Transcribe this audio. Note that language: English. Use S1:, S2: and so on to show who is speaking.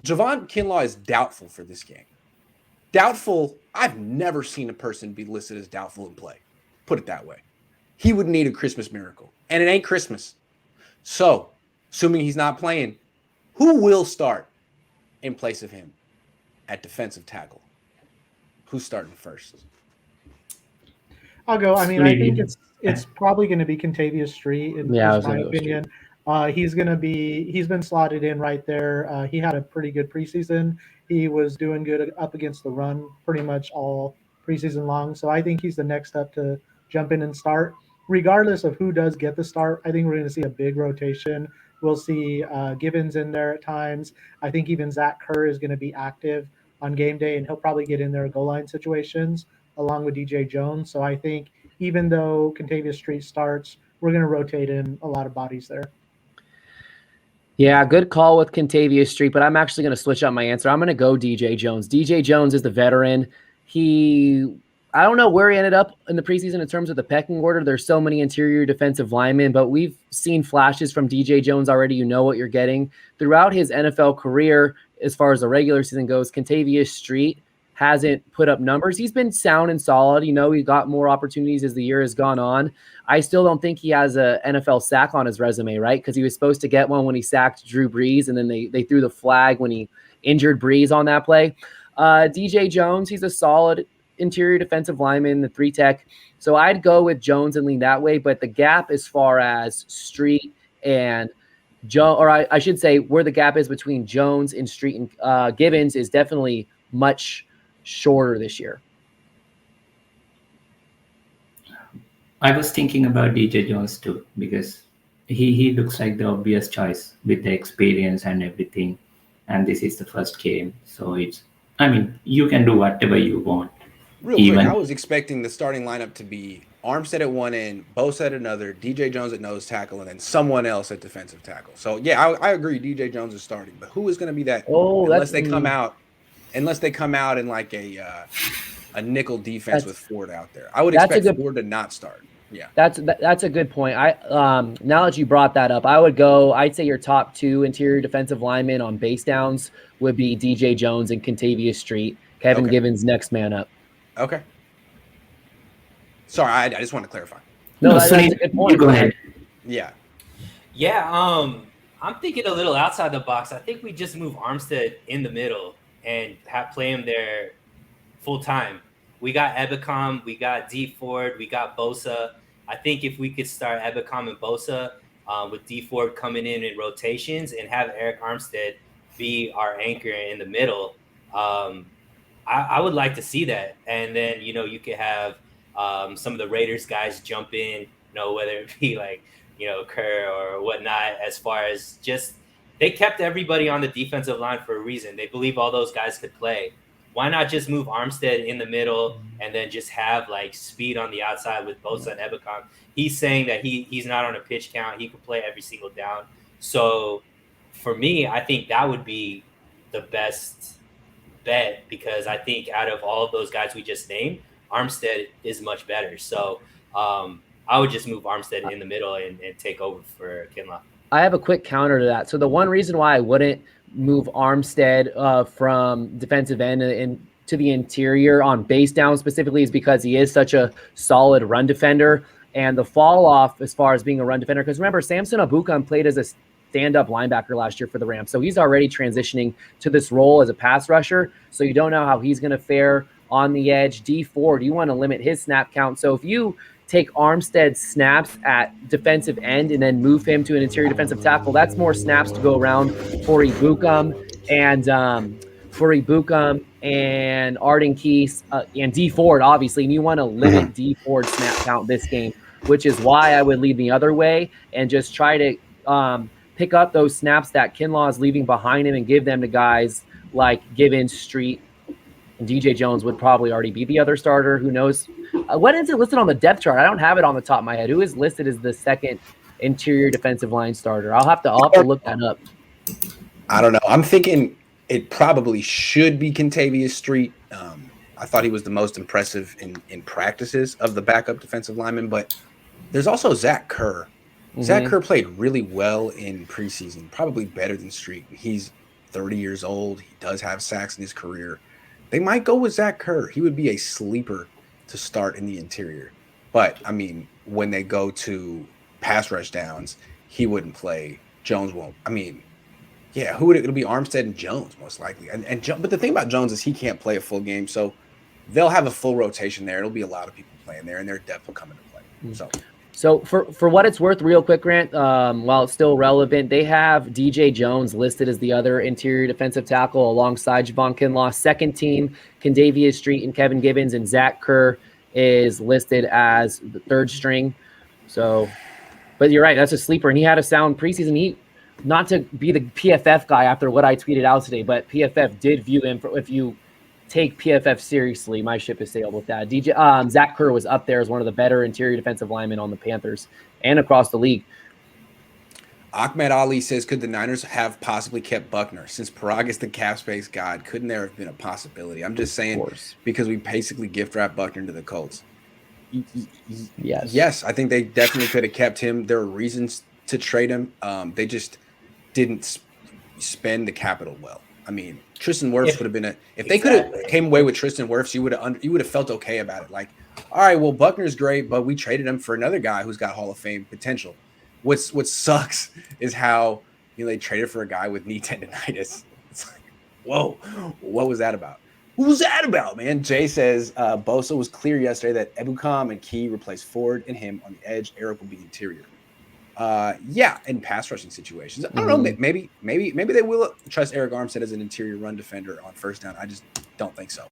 S1: Javon Kinlaw is doubtful for this game. Doubtful. I've never seen a person be listed as doubtful in play. Put it that way. He would need a Christmas miracle, and it ain't Christmas. So, assuming he's not playing, who will start in place of him at defensive tackle? Who's starting first?
S2: I'll go. I mean, I think it's probably going to be Contavious Street, in my opinion. He's been slotted in right there. He had a pretty good preseason. He was doing good up against the run pretty much all preseason long. So I think he's the next up to jump in and start. Regardless of who does get the start, I think we're going to see a big rotation. We'll see Gibbons in there at times. I think even Zach Kerr is going to be active on game day, and he'll probably get in there goal line situations along with DJ Jones. So I think even though Contavious Street starts, we're going to rotate in a lot of bodies there.
S3: Yeah, good call with Contavious Street, but I'm actually going to switch up my answer. I'm going to go DJ Jones. DJ Jones is the veteran. I don't know where he ended up in the preseason in terms of the pecking order. There's so many interior defensive linemen, but we've seen flashes from DJ Jones already. You know what you're getting. Throughout his NFL career, as far as the regular season goes, Contavious Street hasn't put up numbers. He's been sound and solid. You know, he got more opportunities as the year has gone on. I still don't think he has a NFL sack on his resume, right? Because he was supposed to get one when he sacked Drew Brees, and then they threw the flag when he injured Brees on that play. DJ Jones, he's a solid interior defensive lineman, the 3-tech. So I'd go with Jones and lean that way. But the gap as far as Street and Jones, or I should say where the gap is between Jones and Street and Gibbons is definitely much shorter this year.
S4: I was thinking about DJ Jones too, because he looks like the obvious choice with the experience and everything. And this is the first game. So you can do whatever you want.
S1: Real quick, I was expecting the starting lineup to be Armstead at one end, Bosa at another, DJ Jones at nose tackle, and then someone else at defensive tackle. So, yeah, I agree. DJ Jones is starting. But who is going to be that unless they come out in like a nickel defense with Ford out there? I would expect Ford to not start. Yeah,
S3: that's a good point. Now that you brought that up, I'd say your top two interior defensive linemen on base downs would be DJ Jones and Contavious Street. Kevin Gibbons next man up.
S1: Okay. Sorry, I just want to clarify.
S3: No, that's a good point.
S4: Go ahead.
S1: Yeah.
S5: Yeah, I'm thinking a little outside the box. I think we just move Armstead in the middle and play him there full time. We got Ebicom, we got D Ford, we got Bosa. I think if we could start Ebicom and Bosa with D Ford coming in rotations and have Eric Armstead be our anchor in the middle, I would like to see that. And then, you could have some of the Raiders guys jump in, whether it be like, Kerr or whatnot, as far as just they kept everybody on the defensive line for a reason. They believe all those guys could play. Why not just move Armstead in the middle and then just have like speed on the outside with Bosa and Ebicom? He's saying that he's not on a pitch count. He can play every single down. So for me, I think that would be the best bet, because I think out of all of those guys we just named, Armstead is much better. So I would just move Armstead in the middle and take over for Kinlaw.
S3: I have a quick counter to that. So the one reason why I wouldn't move Armstead from defensive end and to the interior on base down specifically is because he is such a solid run defender, and the fall off as far as being a run defender. Because remember, Samson Ebukam played as a stand-up linebacker last year for the Rams. So he's already transitioning to this role as a pass rusher. So you don't know how he's going to fare on the edge. D Ford, you want to limit his snap count. So if you take Armstead's snaps at defensive end and then move him to an interior defensive tackle, that's more snaps to go around for Ebukam and Arden Keese and D Ford, obviously. And you want to limit D Ford's snap count this game, which is why I would lead the other way and just try to pick up those snaps that Kinlaw is leaving behind him and give them to guys like Gibbons, Street, and DJ Jones would probably already be the other starter. Who knows? What is it listed on the depth chart? I don't have it on the top of my head. Who is listed as the second interior defensive line starter? I'll have to look that up.
S1: I don't know. I'm thinking it probably should be Contavious Street. I thought he was the most impressive in practices of the backup defensive lineman, but there's also Zach Kerr. Zach Kerr played really well in preseason, probably better than Street. He's 30 years old. He does have sacks in his career. They might go with Zach Kerr. He would be a sleeper to start in the interior. But, I mean, when they go to pass rush downs, he wouldn't play. Jones won't. I mean, yeah, who would it? It'll be Armstead and Jones most likely. But the thing about Jones is he can't play a full game, so they'll have a full rotation there. It'll be a lot of people playing there, and their depth will come into play.
S3: So for what it's worth, real quick, Grant, while it's still relevant, they have DJ Jones listed as the other interior defensive tackle alongside Javon Kinlaw. Second team, Kendavius Street and Kevin Gibbons, and Zach Kerr is listed as the third string. So, but you're right, that's a sleeper, and he had a sound preseason. He, not to be the PFF guy after what I tweeted out today, but PFF did view him for, if you take PFF seriously, my ship has sailed with that. Zach Kerr was up there as one of the better interior defensive linemen on the Panthers and across the league.
S1: Ahmed Ali says, could the Niners have possibly kept Buckner? Since Parag is the cap space god, couldn't there have been a possibility? I'm just saying because we basically gift wrapped Buckner to the Colts. Yes, I think they definitely could have kept him. There were reasons to trade him. They just didn't spend the capital well. I mean, Tristan Wirfs would have been if they could have came away with Tristan Wirfs, you would have felt okay about it. Like, all right, well, Buckner's great, but we traded him for another guy who's got Hall of Fame potential. What sucks is how they traded for a guy with knee tendonitis. It's like, whoa, what was that about? What was that about, man? Jay says Bosa was clear yesterday that Ebukam and Key replaced Ford and him on the edge. Eric will be interior. In pass rushing situations. I don't know. Maybe they will trust Eric Armstead as an interior run defender on first down. I just don't think so.